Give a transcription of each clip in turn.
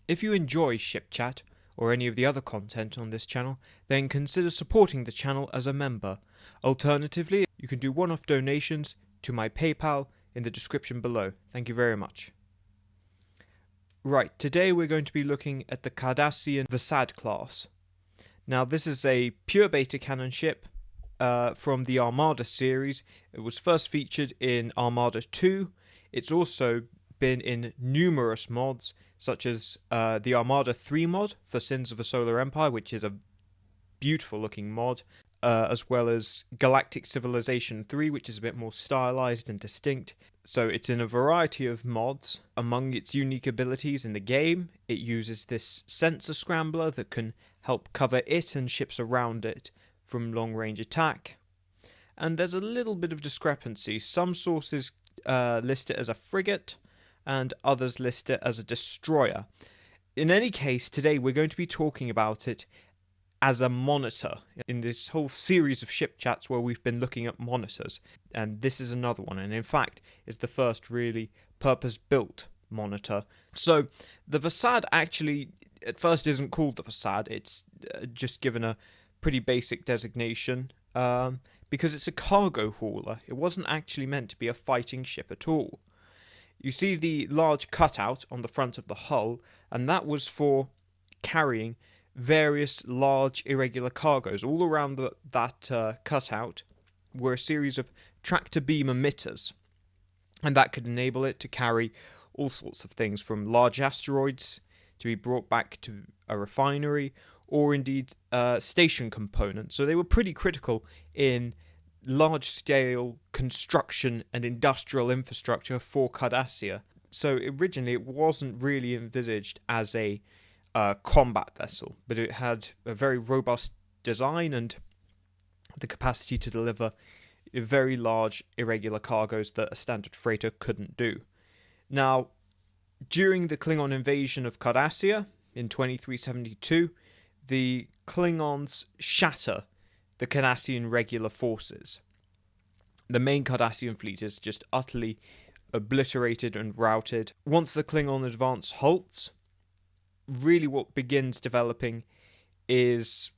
If you enjoy Ship Chat or any of the other content on this channel, then consider supporting the channel as a member. Alternatively, you can do one-off donations to my PayPal in the description below. Thank you very much. Right, today we're going to be looking at the Cardassian Vasad Class. Now, this is a pure beta canon ship from the Armada series. It was first featured in Armada 2. It's also been in numerous mods, such as the Armada 3 mod for Sins of a Solar Empire, which is a beautiful looking mod, as well as Galactic Civilization 3, which is a bit more stylized and distinct. So it's in a variety of mods. Among its unique abilities in the game, it uses this sensor scrambler that can help cover it and ships around it from long-range attack. And there's a little bit of discrepancy. Some sources list it as a frigate, and others list it as a destroyer. In any case, today we're going to be talking about it as a monitor in this whole series of ship chats where we've been looking at monitors, and this is another one, and in fact is the first really purpose-built monitor. So the Vasad actually at first isn't called the Vasad, it's just given a pretty basic designation because it's a cargo hauler. It wasn't actually meant to be a fighting ship at all. You see the large cutout on the front of the hull, and that was for carrying various large irregular cargoes. All around that cutout were a series of tractor beam emitters, and that could enable it to carry all sorts of things, from large asteroids to be brought back to a refinery, or indeed station components. So they were pretty critical in large-scale construction and industrial infrastructure for Cardassia. So originally it wasn't really envisaged as a combat vessel, but it had a very robust design and the capacity to deliver very large irregular cargoes that a standard freighter couldn't do. Now, during the Klingon invasion of Cardassia in 2372, the Klingons shatter the Cardassian regular forces. The main Cardassian fleet is just utterly obliterated and routed. Once the Klingon advance halts, really what begins developing is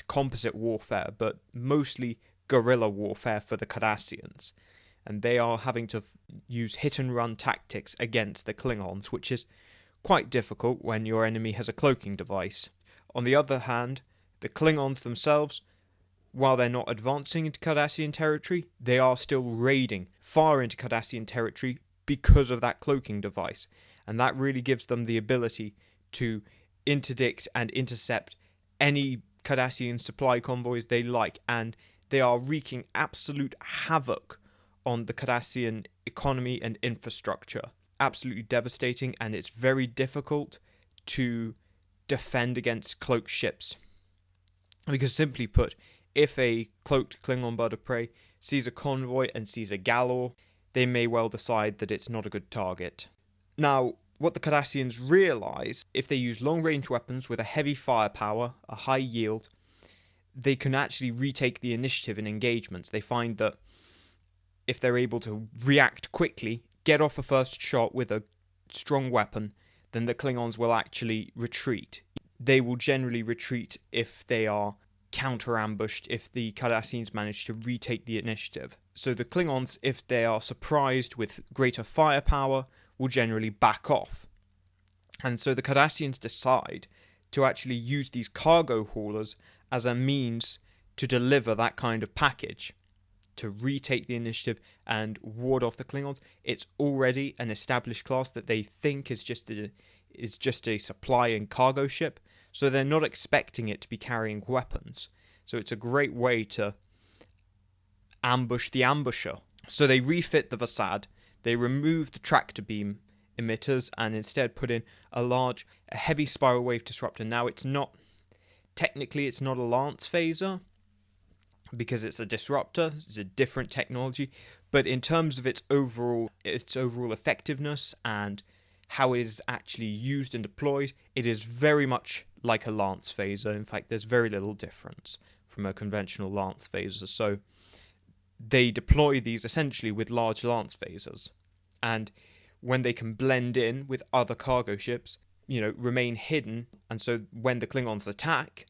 composite warfare, but mostly guerrilla warfare for the Cardassians. And they are having to use hit-and-run tactics against the Klingons, which is quite difficult when your enemy has a cloaking device. On the other hand, the Klingons themselves, while they're not advancing into Cardassian territory, they are still raiding far into Cardassian territory because of that cloaking device. And that really gives them the ability to interdict and intercept any Cardassian supply convoys they like, and they are wreaking absolute havoc on the Cardassian economy and infrastructure. Absolutely devastating, and it's very difficult to defend against cloaked ships. Because simply put, if a cloaked Klingon bird of prey sees a convoy and sees a Galor, they may well decide that it's not a good target. Now, what the Cardassians realise, if they use long-range weapons with a heavy firepower, a high yield, they can actually retake the initiative in engagements. They find that if they're able to react quickly, get off a first shot with a strong weapon, then the Klingons will actually retreat. They will generally retreat if they are counter-ambushed, if the Cardassians manage to retake the initiative. So the Klingons, if they are surprised with greater firepower, will generally back off. And so the Cardassians decide to actually use these cargo haulers as a means to deliver that kind of package, to retake the initiative and ward off the Klingons. It's already an established class that they think is just a supply and cargo ship, so they're not expecting it to be carrying weapons. So it's a great way to ambush the ambusher. So they refit the Vasad, they remove the tractor beam emitters and instead put in a heavy spiral wave disruptor. Now technically it's not a lance phaser, because it's a disruptor, it's a different technology, but in terms of its overall effectiveness and how it is actually used and deployed, it is very much like a lance phaser. In fact, there's very little difference from a conventional lance phaser. So they deploy these essentially with large lance phasers, and when they can blend in with other cargo ships, remain hidden, and so when the Klingons attack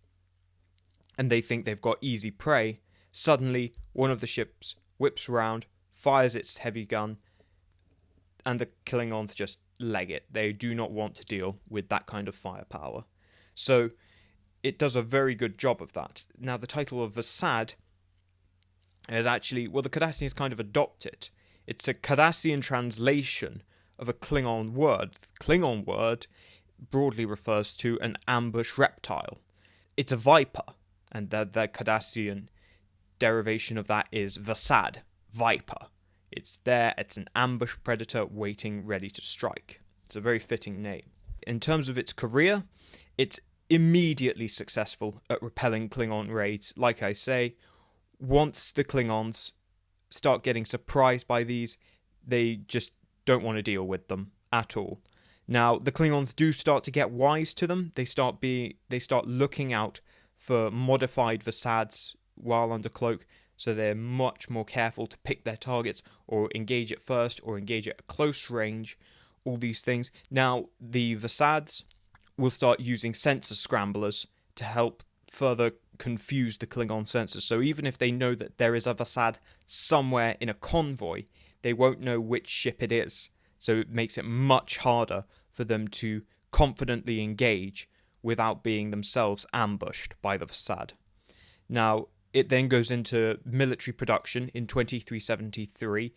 and they think they've got easy prey, suddenly one of the ships whips around, fires its heavy gun, and the Klingons just leg it. They do not want to deal with that kind of firepower. So it does a very good job of that. Now, the title of Vasad is actually, the Cardassians kind of adopt it. It's a Cardassian translation of a Klingon word. The Klingon word broadly refers to an ambush reptile. It's a viper, and the Cardassian derivation of that is Vasad, viper. It's an ambush predator waiting ready to strike. It's a very fitting name. In terms of its career, it's immediately successful at repelling Klingon raids. Like I say, once the Klingons start getting surprised by these, they just don't want to deal with them at all. Now, the Klingons do start to get wise to them. They start looking out for modified Vasads while under cloak, so they're much more careful to pick their targets or engage at first or engage at a close range, all these things. Now, the Vasads will start using sensor scramblers to help further confuse the Klingon sensors. So even if they know that there is a Vasad somewhere in a convoy, they won't know which ship it is. So it makes it much harder for them to confidently engage without being themselves ambushed by the Vasad. Now, it then goes into military production in 2373.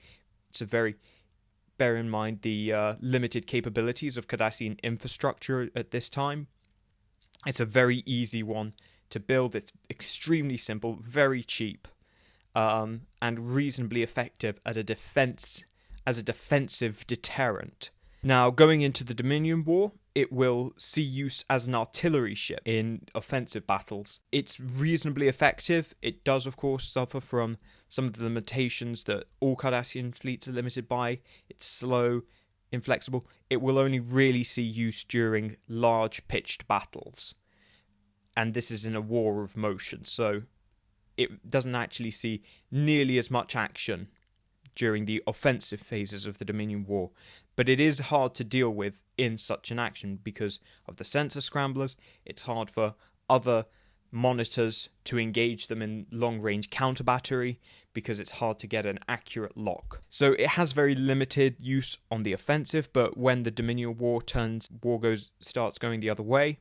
Bear in mind the limited capabilities of Cardassian infrastructure at this time. It's a very easy one to build. It's extremely simple, very cheap, and reasonably effective as a defensive deterrent. Now, going into the Dominion War, it will see use as an artillery ship in offensive battles. It's reasonably effective. It does, of course, suffer from some of the limitations that all Cardassian fleets are limited by. It's slow, inflexible. It will only really see use during large pitched battles. And this is in a war of motion, so it doesn't actually see nearly as much action during the offensive phases of the Dominion War. But it is hard to deal with in such an action because of the sensor scramblers. It's hard for other monitors to engage them in long-range counter-battery because it's hard to get an accurate lock. So it has very limited use on the offensive, but when the Dominion War starts going the other way,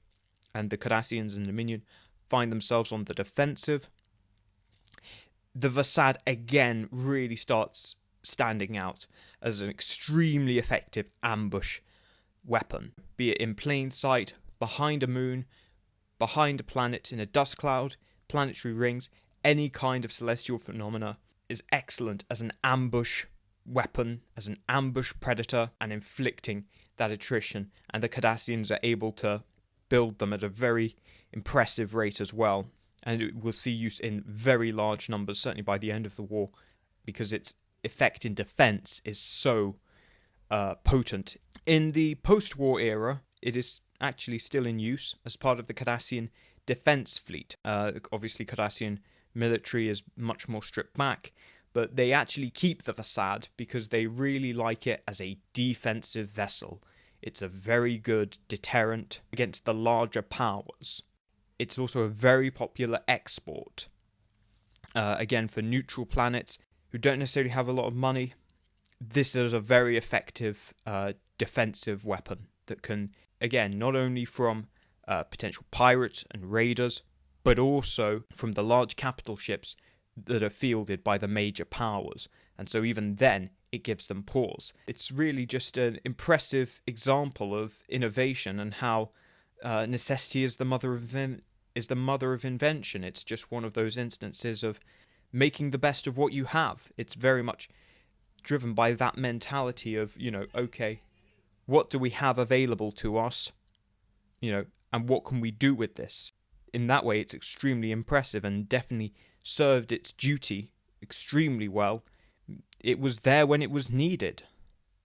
and the Cardassians and Dominion find themselves on the defensive, the Vasad again really starts standing out as an extremely effective ambush weapon, be it in plain sight, behind a moon, behind a planet in a dust cloud, planetary rings. Any kind of celestial phenomena is excellent as an ambush weapon, as an ambush predator, and inflicting that attrition, and the Cardassians are able to build them at a very impressive rate as well, and it will see use in very large numbers, certainly by the end of the war, because its effect in defense is so potent. In the post-war era, it is actually still in use as part of the Cardassian defense fleet. Obviously, Cardassian military is much more stripped back, but they actually keep the Vasad because they really like it as a defensive vessel. It's a very good deterrent against the larger powers. It's also a very popular export. Again, for neutral planets who don't necessarily have a lot of money, this is a very effective defensive weapon that can, again, not only from potential pirates and raiders, but also from the large capital ships that are fielded by the major powers. And so even then, it gives them pause. It's really just an impressive example of innovation and how necessity is the mother of invention. It's just one of those instances of making the best of what you have. It's very much driven by that mentality of, okay, what do we have available to us, and what can we do with this? In that way, it's extremely impressive and definitely served its duty extremely well. It was there when it was needed.